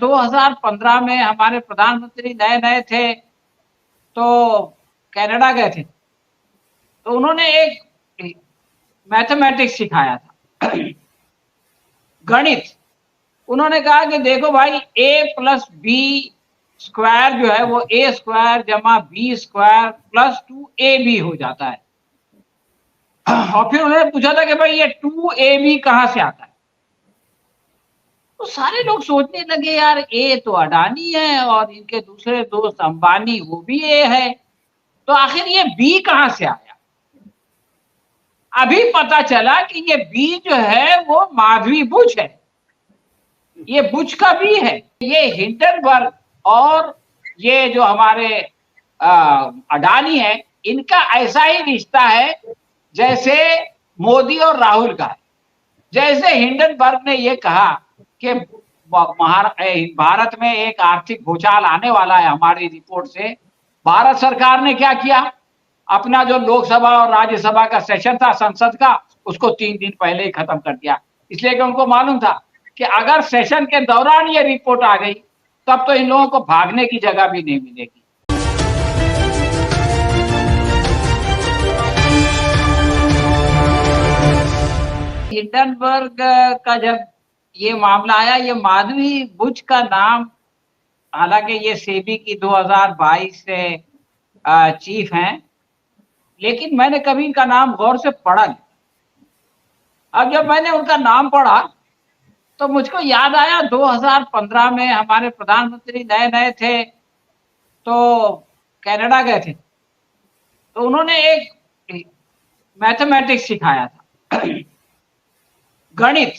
2015 में हमारे प्रधानमंत्री नए नए थे तो कनाडा गए थे, तो उन्होंने एक मैथमेटिक्स सिखाया था गणित। उन्होंने कहा कि देखो भाई a प्लस बी स्क्वायर जो है वो a स्क्वायर जमा बी स्क्वायर प्लस 2ab हो जाता है। और फिर उन्होंने पूछा था कि भाई ये 2ab कहां से आता है। तो सारे लोग सोचने लगे यार ए तो अडानी है और इनके दूसरे दोस्त अंबानी वो भी ए है, तो आखिर ये बी कहां से आया। अभी पता चला कि ये बी जो है वो माधवी बुच है, ये बुच का बी है। ये हिंडनबर्ग और ये जो हमारे अडानी है, इनका ऐसा ही रिश्ता है जैसे मोदी और राहुल का है। जैसे हिंडनबर्ग ने ये कहा कि भारत में एक आर्थिक भूचाल आने वाला है हमारी रिपोर्ट से, भारत सरकार ने क्या किया, अपना जो लोकसभा और राज्यसभा का सेशन था संसद का, उसको 3 दिन पहले ही खत्म कर दिया। इसलिए कि उनको मालूम था कि अगर सेशन के दौरान ये रिपोर्ट आ गई तब तो इन लोगों को भागने की जगह भी नहीं मिलेगी। हिंडनबर्ग का जब ये मामला आया, ये माधवी बुच का नाम, हालांकि ये सेबी की 2022 से चीफ हैं, लेकिन मैंने कभी इनका नाम गौर से पढ़ा नहीं। अब जब मैंने उनका नाम पढ़ा तो मुझको याद आया 2015 में हमारे प्रधानमंत्री नए नए थे तो कनाडा गए थे, तो उन्होंने एक मैथमेटिक्स सिखाया था गणित।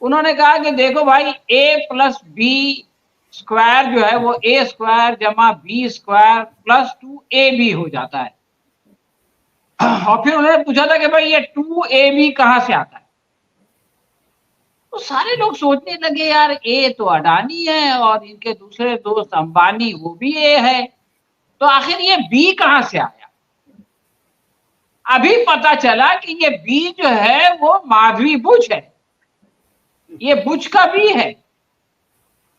उन्होंने कहा कि देखो भाई a प्लस बी स्क्वायर जो है वो a स्क्वायर जमा बी स्क्वायर प्लस 2ab हो जाता है। और फिर उन्होंने पूछा था कि भाई ये 2ab कहां से आता है। तो सारे लोग सोचने लगे यार ए तो अडानी है और इनके दूसरे दोस्त अंबानी वो भी ए है, तो आखिर ये बी कहां से आया। अभी पता चला कि ये बी जो है वो माधवी बुच है, ये बुच का बी है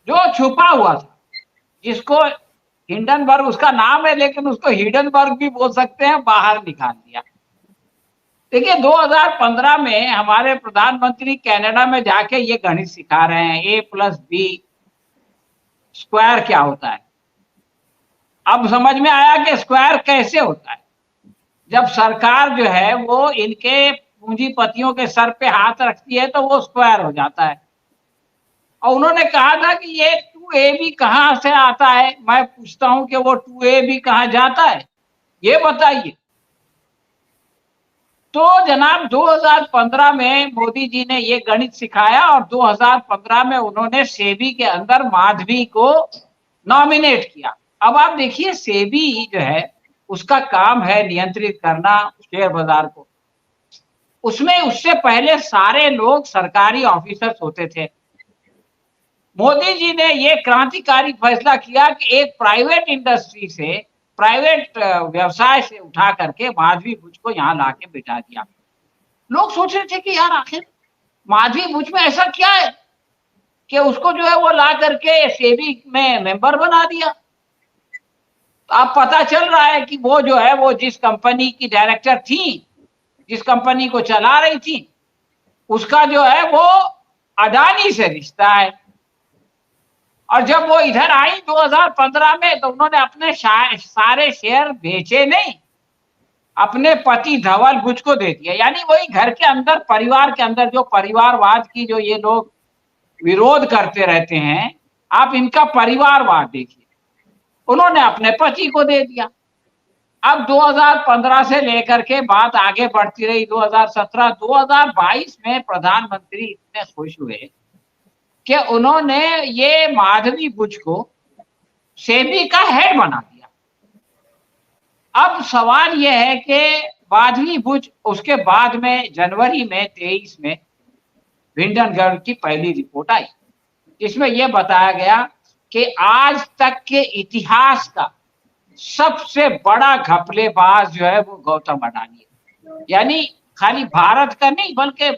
जो छुपा हुआ था, जिसको हिंडनबर्ग उसका नाम है लेकिन उसको हिडनबर्ग भी बोल सकते हैं, बाहर निकाल दिया। देखिए 2015 में हमारे प्रधानमंत्री कनाडा में जाके ये गणित सिखा रहे हैं, a प्लस बी स्क्वायर क्या होता है। अब समझ में आया कि स्क्वायर कैसे होता है। जब सरकार जो है वो इनके पूंजीपतियों के सर पे हाथ रखती है तो वो स्क्वायर हो जाता है। और उन्होंने कहा था कि ये 2ab कहां से आता है। मैं पूछता हूं कि वो 2ab कहां जाता है, ये बताइए। तो जनाब 2015 में मोदी जी ने ये गणित सिखाया और 2015 में उन्होंने सेबी के अंदर माधवी को नॉमिनेट किया। अब आप देखिए सेबी जो है उसका काम है नियंत्रित करना शेयर बाजार को। उसमें उससे पहले सारे लोग सरकारी ऑफिसर्स होते थे। मोदी जी ने ये क्रांतिकारी फैसला किया कि एक प्राइवेट इंडस्ट्री से, प्राइवेट व्यवसाय से उठा करके माधवी बुच को यहाँ लाके बिठा दिया। लोग सोच रहे थे कि यार आखिर माधवी बुच में ऐसा क्या है कि उसको जो है वो ला करके सेबी में मेंबर बना दिया। तो अब पता चल रहा है कि वो जो है वो जिस कंपनी की डायरेक्टर थी, जिस कंपनी को चला रही थी, उसका जो है वो अडानी से रिश्ता है। और जब वो इधर आई 2015 में तो उन्होंने अपने सारे शेयर बेचे नहीं, अपने पति धवल बुच को दे दिया। यानी वही घर के अंदर, परिवार के अंदर जो परिवारवाद की जो ये लोग विरोध करते रहते हैं, आप इनका परिवारवाद देखिए, उन्होंने अपने पति को दे दिया। अब 2015 से लेकर के बात आगे बढ़ती रही। 2017, 2022 में प्रधानमंत्री इतने खुश हुए कि उन्होंने ये माधवी बुच को सेबी का हेड बना दिया। अब सवाल यह है कि माधवी बुच, उसके बाद में जनवरी में 23 में हिंडनबर्ग की पहली रिपोर्ट आई, जिसमें यह बताया गया कि आज तक के इतिहास का सबसे बड़ा घपलेबाज जो है वो गौतम अडानी है। यानी खाली भारत का नहीं बल्कि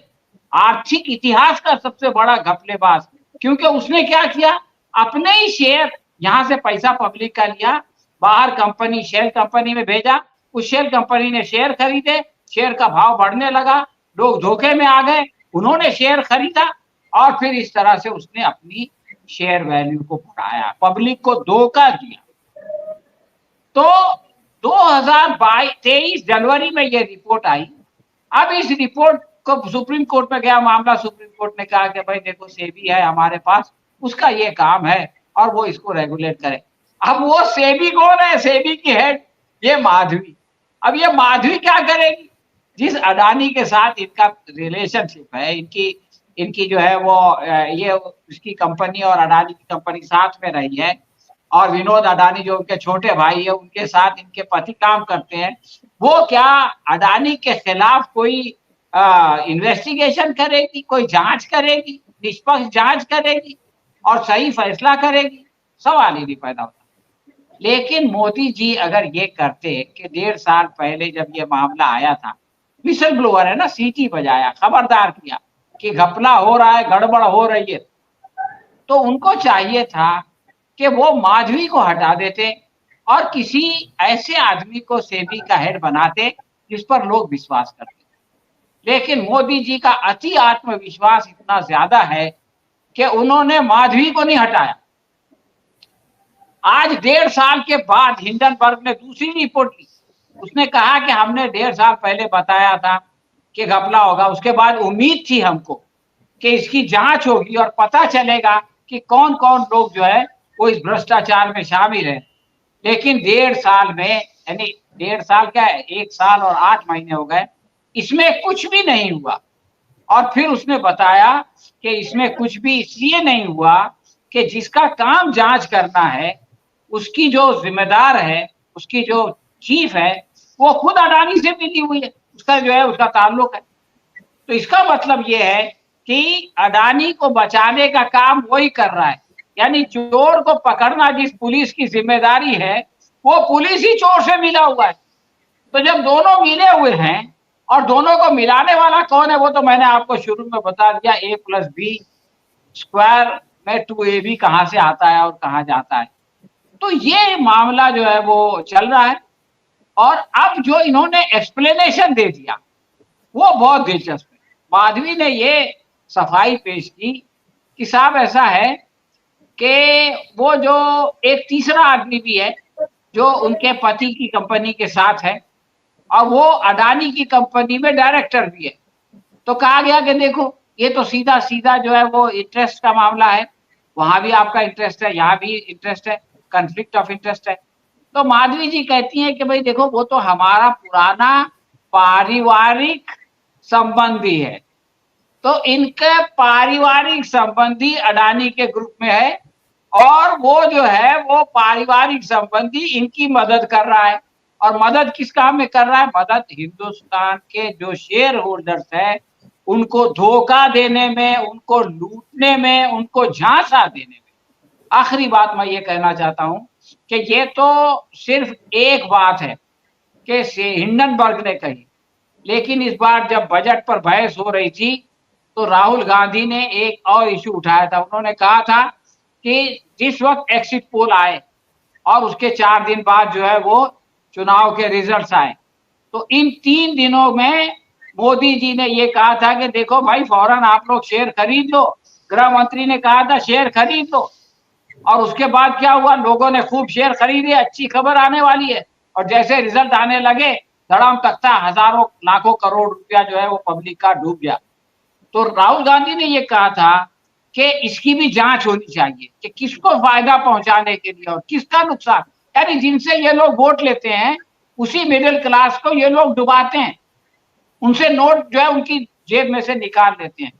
आर्थिक इतिहास का सबसे बड़ा घपलेबाज। क्योंकि उसने क्या किया, अपने ही शेयर, यहाँ से पैसा पब्लिक का लिया, बाहर कंपनी शेल कंपनी में भेजा, उस शेल कंपनी ने शेयर खरीदे, शेयर का भाव बढ़ने लगा, लोग धोखे में आ गए, उन्होंने शेयर खरीदा और फिर इस तरह से उसने अपनी शेयर वैल्यू को बढ़ाया, पब्लिक को धोखा दिया। तो 2023 जनवरी में ये रिपोर्ट आई। अब इस रिपोर्ट को सुप्रीम कोर्ट में गया मामला, सुप्रीम कोर्ट ने कहा कि भाई देखो सेबी है हमारे पास, उसका ये काम है और वो इसको रेगुलेट करे। अब वो सेबी कौन है? सेबी की हेड ये माधवी। अब ये माधवी क्या करेगी? जिस अडानी के साथ इनका रिलेशनशिप है, इनकी जो है वो ये उसकी कंपनी और अडानी की कंपनी साथ में रही है, और विनोद अडानी जो उनके छोटे भाई है उनके साथ इनके पति काम करते हैं, वो क्या अडानी के खिलाफ कोई इन्वेस्टिगेशन करेगी, कोई जांच करेगी, निष्पक्ष जांच करेगी और सही फैसला करेगी? सवाल ही नहीं पैदा होता। लेकिन मोदी जी अगर ये करते कि 1.5 साल पहले जब ये मामला आया था, विसल ब्लोअर है ना, सीटी बजाया, खबरदार किया कि घपला हो रहा है, गड़बड़ हो रही है, तो उनको चाहिए था कि वो माधवी को हटा देते और किसी ऐसे आदमी को सेबी का हेड बनाते जिस पर लोग विश्वास करते। लेकिन मोदी जी का अति आत्मविश्वास इतना ज्यादा है कि उन्होंने माधवी को नहीं हटाया। आज 1.5 साल के बाद हिंडनबर्ग ने दूसरी रिपोर्ट ली, उसने कहा कि हमने 1.5 साल पहले बताया था कि घपला होगा, उसके बाद उम्मीद थी हमको कि इसकी जांच होगी और पता चलेगा कि कौन कौन लोग जो है वो इस भ्रष्टाचार में शामिल है। लेकिन 1.5 साल में, यानी 1.5 साल क्या है, 1 साल और 8 महीने हो गए, इसमें कुछ भी नहीं हुआ। और फिर उसने बताया कि इसमें कुछ भी इसलिए नहीं हुआ कि जिसका काम जांच करना है, उसकी जो जिम्मेदार है, उसकी जो चीफ है, वो खुद अडानी से मिली हुई है, उसका जो है उसका ताल्लुक है। तो इसका मतलब ये है कि अडानी को बचाने का काम वही कर रहा है, यानी चोर को पकड़ना जिस पुलिस की जिम्मेदारी है, वो पुलिस ही चोर से मिला हुआ है। तो जब दोनों मिले हुए हैं और दोनों को मिलाने वाला कौन है, वो तो मैंने आपको शुरू में बता दिया, A+B² में 2AB कहां से आता है और कहां जाता है। तो ये मामला जो है वो चल रहा है। और अब जो इन्होंने एक्सप्लेनेशन दे दिया वो बहुत दिलचस्प है। माधवी ने ये सफाई पेश की कि साहब ऐसा है कि वो जो एक तीसरा आदमी भी है जो उनके पति की कंपनी के साथ है और वो अडानी की कंपनी में डायरेक्टर भी है। तो कहा गया कि देखो ये तो सीधा सीधा जो है वो इंटरेस्ट का मामला है, वहां भी आपका इंटरेस्ट है, यहाँ भी इंटरेस्ट है, कॉन्फ्लिक्ट ऑफ इंटरेस्ट है। तो माधवी जी कहती हैं कि भाई देखो वो तो हमारा पुराना पारिवारिक संबंधी है, तो इनके पारिवारिक संबंधी अडानी के ग्रुप में है और वो जो है वो पारिवारिक संबंधी इनकी मदद कर रहा है। और मदद किस काम में कर रहा है? मदद हिंदुस्तान के जो शेयर होल्डर्स है उनको धोखा देने में, उनको लूटने में, उनको झांसा देने में। आखिरी बात मैं ये कहना चाहता हूं कि ये तो सिर्फ एक बात है कि हिंडनबर्ग ने कही, लेकिन इस बार जब बजट पर बहस हो रही थी तो राहुल गांधी ने एक और इशू उठाया था। उन्होंने कहा था कि जिस वक्त एग्जिट पोल आए और उसके 4 दिन बाद जो है वो चुनाव के रिजल्ट्स आए, तो इन 3 दिनों में मोदी जी ने ये कहा था कि देखो भाई फौरन आप लोग शेयर खरीद लो। गृह मंत्री ने कहा था शेयर खरीद लो, और उसके बाद क्या हुआ? लोगों ने खूब शेयर खरीदे, अच्छी खबर आने वाली है। और जैसे रिजल्ट आने लगे, धड़ाम तख्ता हजारों लाखों करोड़ रुपया जो है वो पब्लिक का डूब गया। तो राहुल गांधी ने ये कहा था कि इसकी भी जांच होनी चाहिए कि किसको फायदा पहुंचाने के लिए और किसका नुकसान, यानी जिनसे ये लोग वोट लेते हैं उसी मिडिल क्लास को ये लोग डुबाते हैं, उनसे नोट जो है उनकी जेब में से निकाल लेते हैं।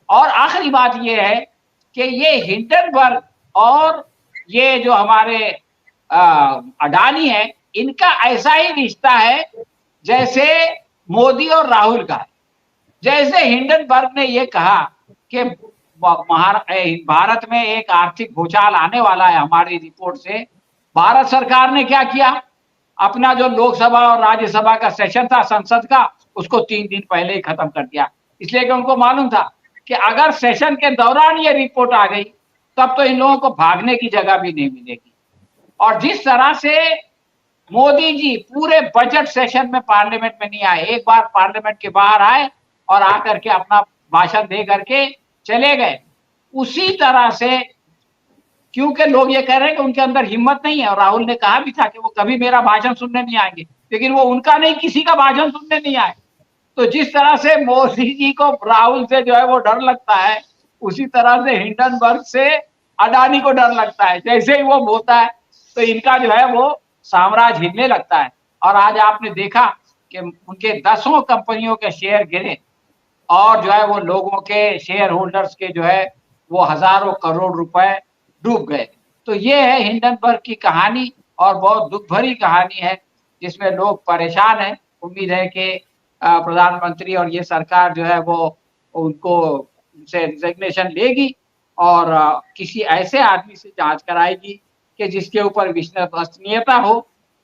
और आखिरी बात ये है कि ये हिंडनबर्ग और ये जो हमारे अडानी है, इनका ऐसा ही रिश्ता है जैसे मोदी और राहुल का है। जैसे हिंडनबर्ग ने ये कहा कि भारत में एक आर्थिक भूचाल आने वाला है हमारी रिपोर्ट से, भारत सरकार ने क्या किया? अपना जो लोकसभा और राज्यसभा का सेशन था संसद का, उसको 3 दिन पहले ही खत्म कर दिया, इसलिए कि उनको मालूम था कि अगर सेशन के दौरान ये रिपोर्ट आ गई तब तो इन लोगों को भागने की जगह भी नहीं मिलेगी। और जिस तरह से मोदी जी पूरे बजट सेशन में पार्लियामेंट में नहीं आए, एक बार पार्लियामेंट के बाहर आए और आकर के अपना भाषण दे करके चले गए। उसी तरह से, क्योंकि लोग ये कह रहे हैं कि उनके अंदर हिम्मत नहीं है, और राहुल ने कहा भी था कि वो कभी मेरा भाषण सुनने नहीं आएंगे, लेकिन वो उनका नहीं, किसी का भाषण सुनने नहीं आए। तो जिस तरह से मोदी जी को राहुल से जो है वो डर लगता है, उसी तरह से हिंडनबर्ग से अडानी को डर लगता है। जैसे ही वो बोलता है तो इनका जो है वो साम्राज्य हिलने लगता है। और आज आपने देखा कि उनके दसों कंपनियों के शेयर गिरे, और जो है वो लोगों के, शेयर होल्डर्स के जो है वो हजारों करोड़ रुपए डूब गए। तो ये है हिंडनबर्ग की कहानी, और बहुत दुख भरी कहानी है, जिसमें लोग परेशान हैं। उम्मीद है कि प्रधानमंत्री और ये सरकार जो है वो उनको, उनसे रिजिग्नेशन लेगी, और किसी ऐसे आदमी से जांच कराएगी कि जिसके ऊपर विश्वसनीयता हो।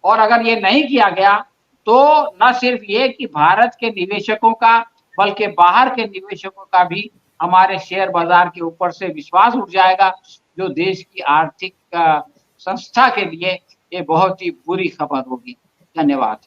और अगर ये नहीं किया गया तो न सिर्फ ये कि भारत के निवेशकों का, बल्कि बाहर के निवेशकों का भी हमारे शेयर बाजार के ऊपर से विश्वास उठ जाएगा, जो देश की आर्थिक संस्था के लिए ये बहुत ही बुरी खबर होगी। धन्यवाद।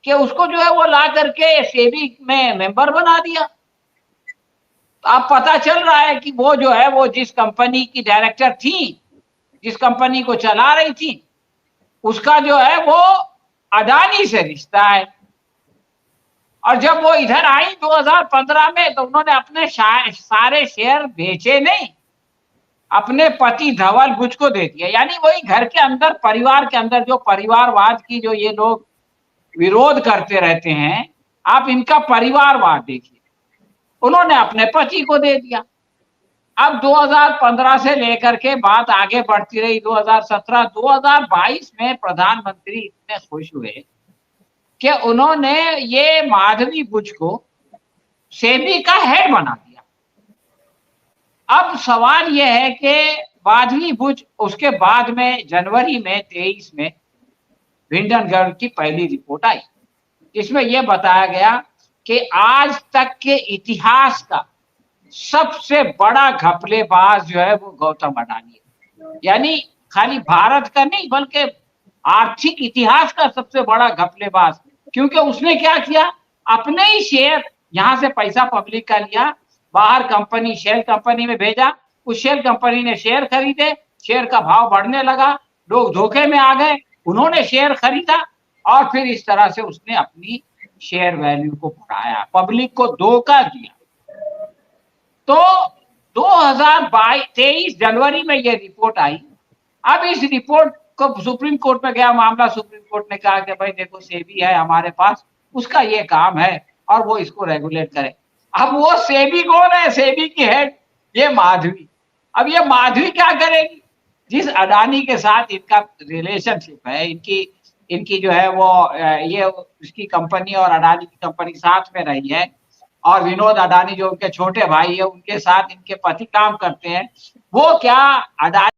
कि उसको जो है वो ला करके सेबी में मेंबर बना दिया। तो अब पता चल रहा है कि वो जो है वो जिस कंपनी की डायरेक्टर थी, जिस कंपनी को चला रही थी, उसका जो है वो अडानी से रिश्ता है। और जब वो इधर आई 2015 में तो उन्होंने अपने सारे शेयर बेचे नहीं, अपने पति धवल बुझ को दे दिया। यानी वही घर के अंदर, परिवार के अंदर जो परिवारवाद की जो ये लोग विरोध करते रहते हैं, आप इनका परिवारवाद देखिए, उन्होंने अपने पति को दे दिया। अब 2015 से लेकर के बात आगे बढ़ती रही, 2017, 2022 में प्रधानमंत्री इतने खुश हुए कि उन्होंने ये माधवी बुझ को सेबी का हेड बना दिया। अब सवाल यह है कि माधवी बुझ, उसके बाद में जनवरी में 23 में हिंडनबर्ग की पहली रिपोर्ट आई, जिसमें यह बताया गया कि आज तक के इतिहास का सबसे बड़ा घपलेबाज जो है वो गौतम अडानी है। यानी खाली भारत का नहीं बल्कि आर्थिक इतिहास का सबसे बड़ा घपलेबाज। क्योंकि उसने क्या किया, अपने ही शेयर, यहां से पैसा पब्लिक का लिया, बाहर कंपनी, शेल कंपनी में भेजा, उस शेल कंपनी ने शेयर खरीदे, शेयर का भाव बढ़ने लगा, लोग धोखे में आ गए, उन्होंने शेयर खरीदा और फिर इस तरह से उसने अपनी शेयर वैल्यू को बढ़ाया, पब्लिक को धोखा दिया। तो 2023 जनवरी में यह रिपोर्ट आई। अब इस रिपोर्ट को सुप्रीम कोर्ट में गया मामला, सुप्रीम कोर्ट ने कहा कि भाई देखो सेबी है हमारे पास, उसका ये काम है और वो इसको रेगुलेट करे। अब वो सेबी कौन है, सेबी की हेड ये माधवी। अब ये माधवी क्या करेगी, जिस अडानी के साथ इनका रिलेशनशिप है, इनकी जो है वो ये उसकी कंपनी और अडानी की कंपनी साथ में रही है, और विनोद अडानी जो उनके छोटे भाई है उनके साथ इनके पति काम करते हैं, वो क्या अडानी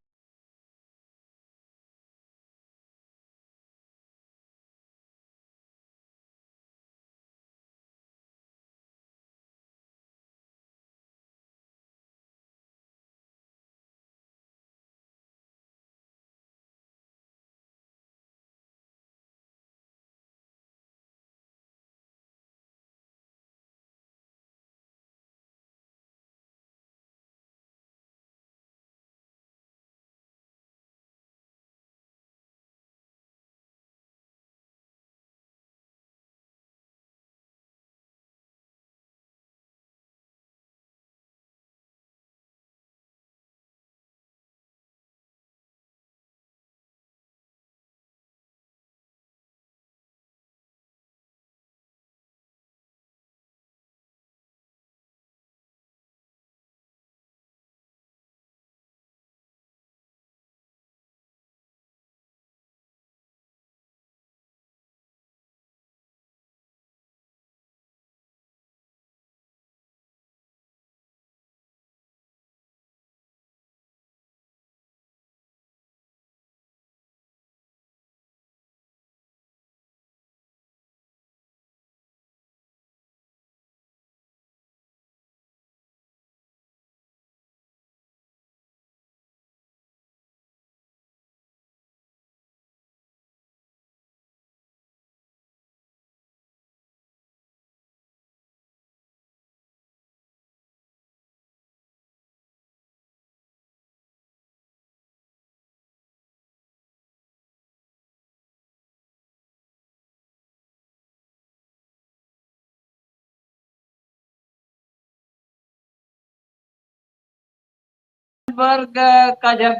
वर्ग का जब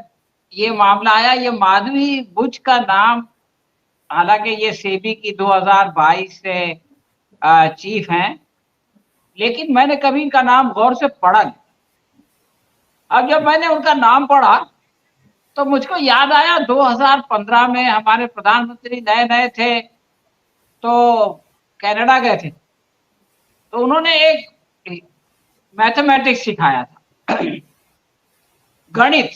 ये मामला आया, ये माधवी बुच का नाम, हालांकि ये सेबी की 2022 से चीफ हैं, लेकिन मैंने कभी इनका नाम गौर से पढ़ा नहीं। अब जब मैंने उनका नाम पढ़ा तो मुझको याद आया 2015 में हमारे प्रधानमंत्री नए नए थे तो कनाडा गए थे, तो उन्होंने एक मैथमेटिक्स सिखाया था, गणित।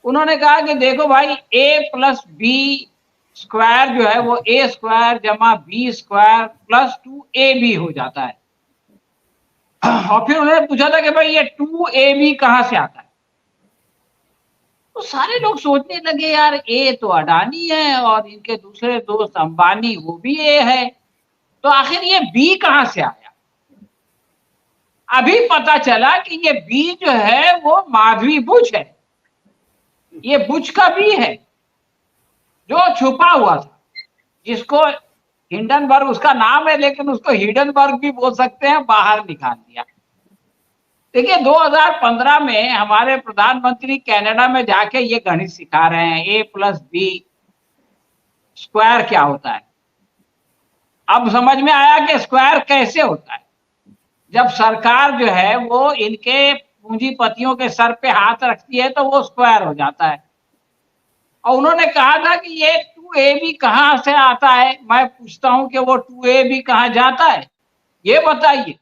उन्होंने कहा कि देखो भाई a प्लस बी स्क्वायर जो है वो a स्क्वायर जमा बी स्क्वायर प्लस 2ab हो जाता है। और फिर उन्होंने पूछा था कि भाई ये 2ab कहां से आता है। तो सारे लोग सोचने लगे यार ए तो अडानी है और इनके दूसरे दोस्त अंबानी वो भी ए है, तो आखिर ये बी कहां से आया? अभी पता चला कि ये बी जो है वो माधवी बुच है, ये बुच का बी है जो छुपा हुआ था, जिसको हिंडनबर्ग उसका नाम है, लेकिन उसको हिडनबर्ग भी बोल सकते हैं, बाहर निकाल दिया। देखिए 2015 में हमारे प्रधानमंत्री कनाडा में जाके ये गणित सिखा रहे हैं, A+B स्क्वायर क्या होता है। अब समझ में आया कि स्क्वायर कैसे होता है। जब सरकार जो है वो इनके पूंजीपतियों के सर पे हाथ रखती है तो वो स्क्वायर हो जाता है। और उन्होंने कहा था कि ये 2AB कहां से आता है। मैं पूछता हूं कि वो 2AB कहां जाता है, ये बताइए।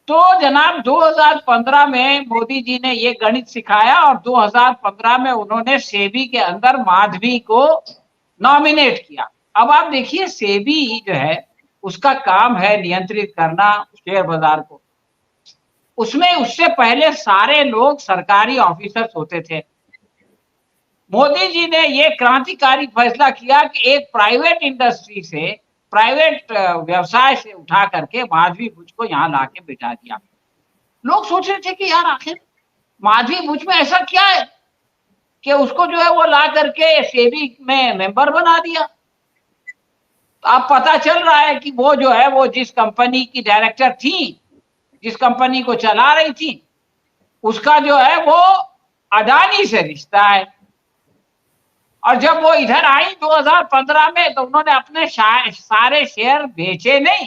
तो जनाब 2015 में मोदी जी ने ये गणित सिखाया और 2015 में उन्होंने सेबी के अंदर माधवी को नॉमिनेट किया। अब आप देखिए सेबी जो है उसका काम है नियंत्रित करना शेयर बाजार को। उसमें उससे पहले सारे लोग सरकारी ऑफिसर्स होते थे। मोदी जी ने ये क्रांतिकारी फैसला किया कि एक प्राइवेट इंडस्ट्री से, प्राइवेट व्यवसाय से उठा करके माधवी बुच को यहाँ लाके बिठा दिया। लोग सोच रहे थे कि यार आखिर माधवी बुच में ऐसा क्या है कि उसको जो है वो ला करके सेबी में मेंबर बना दिया। तो अब पता चल रहा है कि वो जो है वो जिस कंपनी की डायरेक्टर थी, जिस कंपनी को चला रही थी, उसका जो है वो अडानी से रिश्ता है। और जब वो इधर आई 2015 में तो उन्होंने अपने सारे शेयर बेचे नहीं,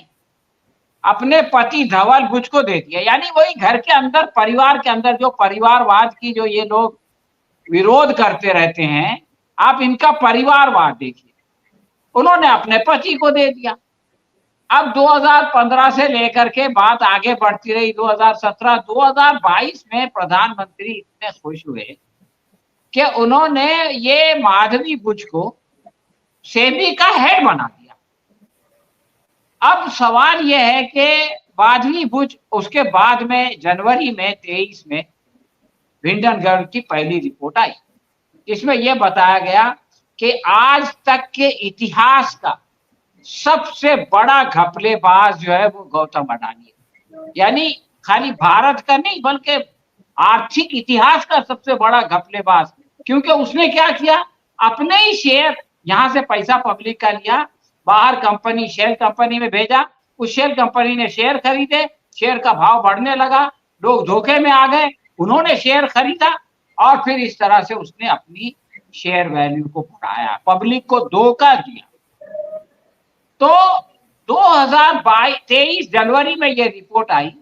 अपने पति धवल बुच को दे दिया। यानी वही घर के अंदर, परिवार के अंदर जो परिवारवाद की जो ये लोग विरोध करते रहते हैं, आप इनका परिवारवाद देखिए, उन्होंने अपने पति को दे दिया। अब 2015 से लेकर के बात आगे बढ़ती रही। 2017, 2022 में प्रधानमंत्री इतने खुश हुए कि उन्होंने ये माधवी बुच को सेबी का हेड बना दिया। अब सवाल यह है कि माधवी बुच, उसके बाद में जनवरी में 23 में हिंडनबर्ग की पहली रिपोर्ट आई, जिसमें यह बताया गया कि आज तक के इतिहास का सबसे बड़ा घपलेबाज जो है वो गौतम अडानी है। यानी खाली भारत का नहीं बल्कि आर्थिक इतिहास का सबसे बड़ा घपलेबाज। क्योंकि उसने क्या किया, अपने ही शेयर, यहां से पैसा पब्लिक का लिया, बाहर कंपनी, शेयर कंपनी में भेजा, उस शेयर कंपनी ने शेयर खरीदे, शेयर का भाव बढ़ने लगा, लोग धोखे में आ गए, उन्होंने शेयर खरीदा और फिर इस तरह से उसने अपनी शेयर वैल्यू को बढ़ाया, पब्लिक को धोखा दिया। तो 2023 जनवरी में यह रिपोर्ट आई।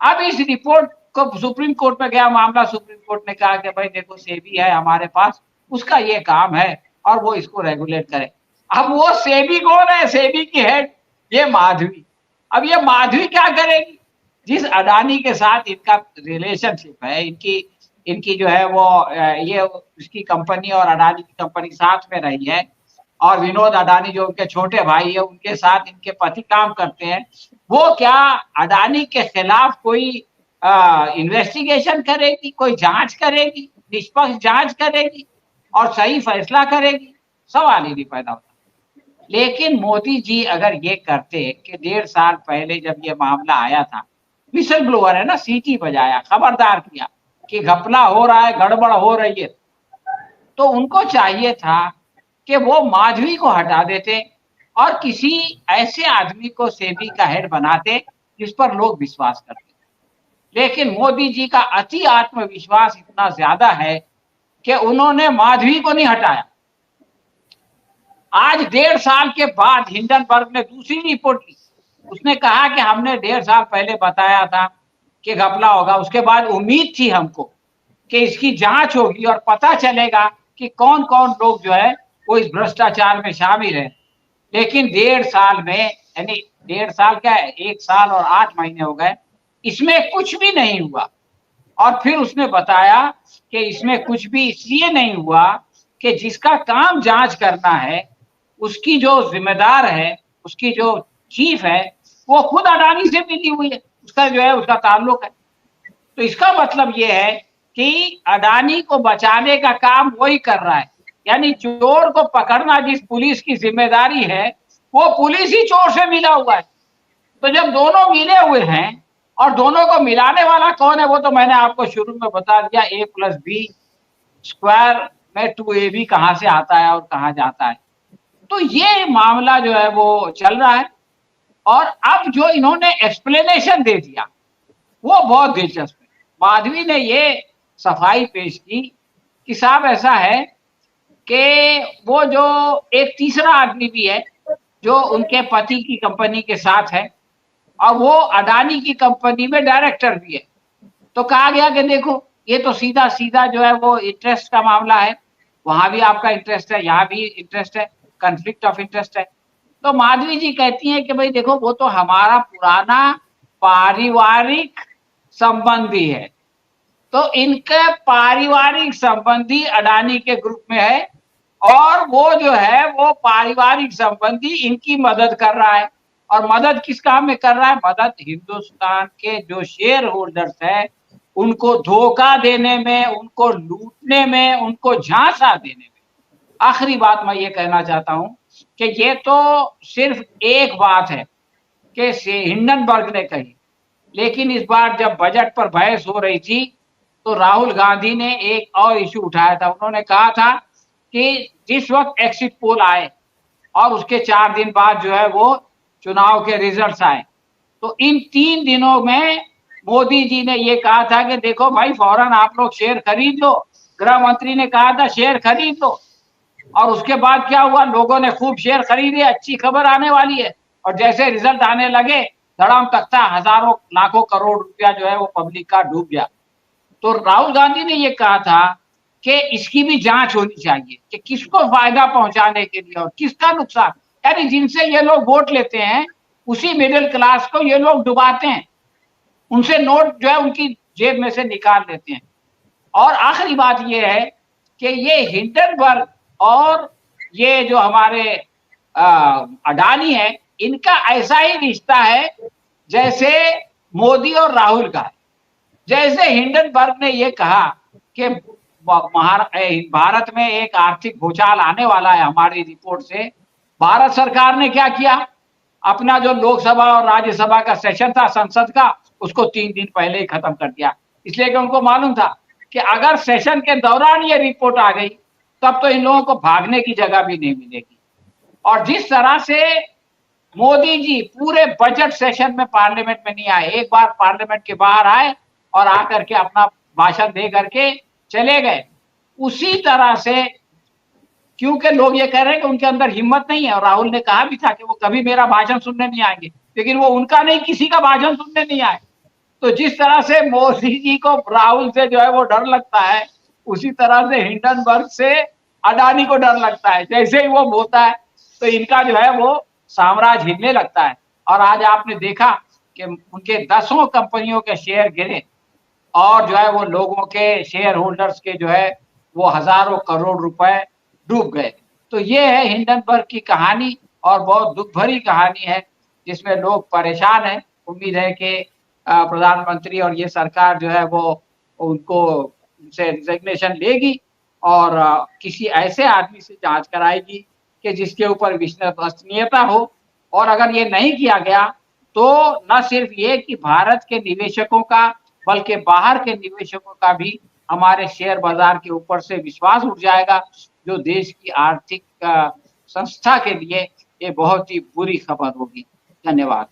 अब इस रिपोर्ट को सुप्रीम कोर्ट में गया मामला, सुप्रीम कोर्ट ने कहा कि भाई देखो सेबी है हमारे पास, उसका ये काम है और वो इसको रेगुलेट करे। अब वो सेबी कौन है? सेबी की हेड ये माधवी। अब ये माधवी क्या करेगी? जिस अडानी के साथ इनका रिलेशनशिप है, इनकी जो है वो ये उसकी कंपनी और अडानी की कंपनी साथ में रही है, और विनोद अडानी जो उनके छोटे भाई है उनके साथ इनके पति काम करते हैं, वो क्या अडानी के खिलाफ कोई इन्वेस्टिगेशन करेगी, कोई जांच करेगी, निष्पक्ष जांच करेगी और सही फैसला करेगी? सवाल ही नहीं पैदा होता। लेकिन मोदी जी अगर ये करते कि 1.5 साल पहले जब ये मामला आया था, विसल ब्लोअर है ना, सीटी बजाया, खबरदार किया कि घपला हो रहा है, गड़बड़ हो रही है, तो उनको चाहिए था कि वो माधवी को हटा देते और किसी ऐसे आदमी को सेबी का हेड बनाते जिस पर लोग विश्वास करते। लेकिन मोदी जी का अति आत्मविश्वास इतना ज्यादा है कि उन्होंने माधवी को नहीं हटाया। आज 1.5 साल के बाद हिंडनबर्ग ने दूसरी रिपोर्ट ली। उसने कहा कि हमने 1.5 साल पहले बताया था कि घपला होगा, उसके बाद उम्मीद थी हमको कि इसकी जांच होगी और पता चलेगा कि कौन कौन लोग जो है वो इस भ्रष्टाचार में शामिल है। लेकिन 1.5 साल में, यानी 1.5 साल क्या है, 1 साल और 8 महीने हो गए, इसमें कुछ भी नहीं हुआ। और फिर उसने बताया कि इसमें कुछ भी इसलिए नहीं हुआ कि जिसका काम जांच करना है, उसकी जो जिम्मेदार है, उसकी जो चीफ है, वो खुद अडानी से मिली हुई है, उसका जो है उसका ताल्लुक है। तो इसका मतलब ये है कि अडानी को बचाने का काम वही कर रहा है। यानी चोर को पकड़ना जिस पुलिस की जिम्मेदारी है, वो पुलिस ही चोर से मिला हुआ है। तो जब दोनों मिले हुए हैं और दोनों को मिलाने वाला कौन है, वो तो मैंने आपको शुरू में बता दिया, a+b² में 2ab कहां से आता है और कहां जाता है। तो ये मामला जो है वो चल रहा है। और अब जो इन्होंने एक्सप्लेनेशन दे दिया वो बहुत दिलचस्प है। माधवी ने ये सफाई पेश की कि साहब ऐसा है कि वो जो एक तीसरा आदमी भी है जो उनके पति की कंपनी के साथ है और वो अडानी की कंपनी में डायरेक्टर भी है। तो कहा गया कि देखो ये तो सीधा सीधा जो है वो इंटरेस्ट का मामला है, वहां भी आपका इंटरेस्ट है, यहाँ भी इंटरेस्ट है, कन्फ्लिक्ट ऑफ इंटरेस्ट है। तो माधवी जी कहती हैं कि भाई देखो वो तो हमारा पुराना पारिवारिक संबंधी है, तो इनके पारिवारिक संबंधी अडानी के ग्रुप में है और वो जो है वो पारिवारिक संबंधी इनकी मदद कर रहा है। और मदद किस काम में कर रहा है? मदद हिंदुस्तान के जो शेयर होल्डर्स है उनको धोखा देने में, उनको लूटने में, उनको झांसा देने में। आखिरी बात मैं ये कहना चाहता हूं कि ये तो सिर्फ एक बात है कि हिंडनबर्ग ने कही, लेकिन इस बार जब बजट पर बहस हो रही थी तो राहुल गांधी ने एक और इशू उठाया था। उन्होंने कहा था कि जिस वक्त एग्जिट पोल आए और उसके 4 दिन बाद जो है वो चुनाव के रिजल्ट्स आए, तो इन 3 दिनों में मोदी जी ने ये कहा था कि देखो भाई फौरन आप लोग शेयर खरीद लो। गृह मंत्री ने कहा था शेयर खरीद लो, और उसके बाद क्या हुआ? लोगों ने खूब शेयर खरीदे, अच्छी खबर आने वाली है। और जैसे रिजल्ट आने लगे धड़ाम तख्ता हजारों लाखों करोड़ रुपया जो है वो पब्लिक का डूब गया। तो राहुल गांधी ने ये कहा था कि इसकी भी जांच होनी चाहिए कि किसको फायदा पहुंचाने के लिए और किसका नुकसान। यानी जिनसे ये लोग वोट लेते हैं उसी मिडिल क्लास को ये लोग डुबाते हैं, उनसे नोट जो है उनकी जेब में से निकाल लेते हैं। और आखिरी बात ये है कि ये हिंडनबर्ग और ये जो हमारे अडानी है, इनका ऐसा ही रिश्ता है जैसे मोदी और राहुल का है। जैसे हिंडनबर्ग ने ये कहा कि भारत में एक आर्थिक भूचाल आने वाला है हमारी रिपोर्ट से, भारत सरकार ने क्या किया? अपना जो लोकसभा और राज्यसभा का सेशन था संसद का, उसको 3 दिन पहले ही खत्म कर दिया, इसलिए कि उनको मालूम था कि अगर सेशन के दौरान ये रिपोर्ट आ गई तब तो इन लोगों को भागने की जगह भी नहीं मिलेगी। और जिस तरह से मोदी जी पूरे बजट सेशन में पार्लियामेंट में नहीं आए, एक बार पार्लियामेंट के बाहर आए और आकर के अपना भाषण दे करके चले गए, उसी तरह से क्योंकि लोग ये कह रहे हैं कि उनके अंदर हिम्मत नहीं है। और राहुल ने कहा भी था कि वो कभी मेरा भाषण सुनने नहीं आएंगे, लेकिन वो उनका नहीं किसी का भाषण सुनने नहीं आए। तो जिस तरह से मोदी जी को राहुल से जो है वो डर लगता है, उसी तरह से हिंडनबर्ग से अडानी को डर लगता है। जैसे ही वो बोलता है तो इनका जो है वो साम्राज्य हिलने लगता है। और आज आपने देखा कि उनके 10 कंपनियों के शेयर गिरे और जो है वो लोगों के शेयर होल्डर्स के जो है वो हजारों करोड़ रुपए डूब गए। तो ये है हिंडनबर्ग की कहानी और बहुत दुख भरी कहानी है जिसमें लोग परेशान हैं। उम्मीद है कि प्रधानमंत्री और ये सरकार जो है वो उनको उनसे रिजिग्नेशन लेगी और किसी ऐसे आदमी से जांच कराएगी कि जिसके ऊपर विश्वसनीयता हो। और अगर ये नहीं किया गया तो न सिर्फ ये कि भारत के निवेशकों का बल्कि बाहर के निवेशकों का भी हमारे शेयर बाजार के ऊपर से विश्वास उठ जाएगा, जो देश की आर्थिक संस्था के लिए ये बहुत ही बुरी खबर होगी। धन्यवाद।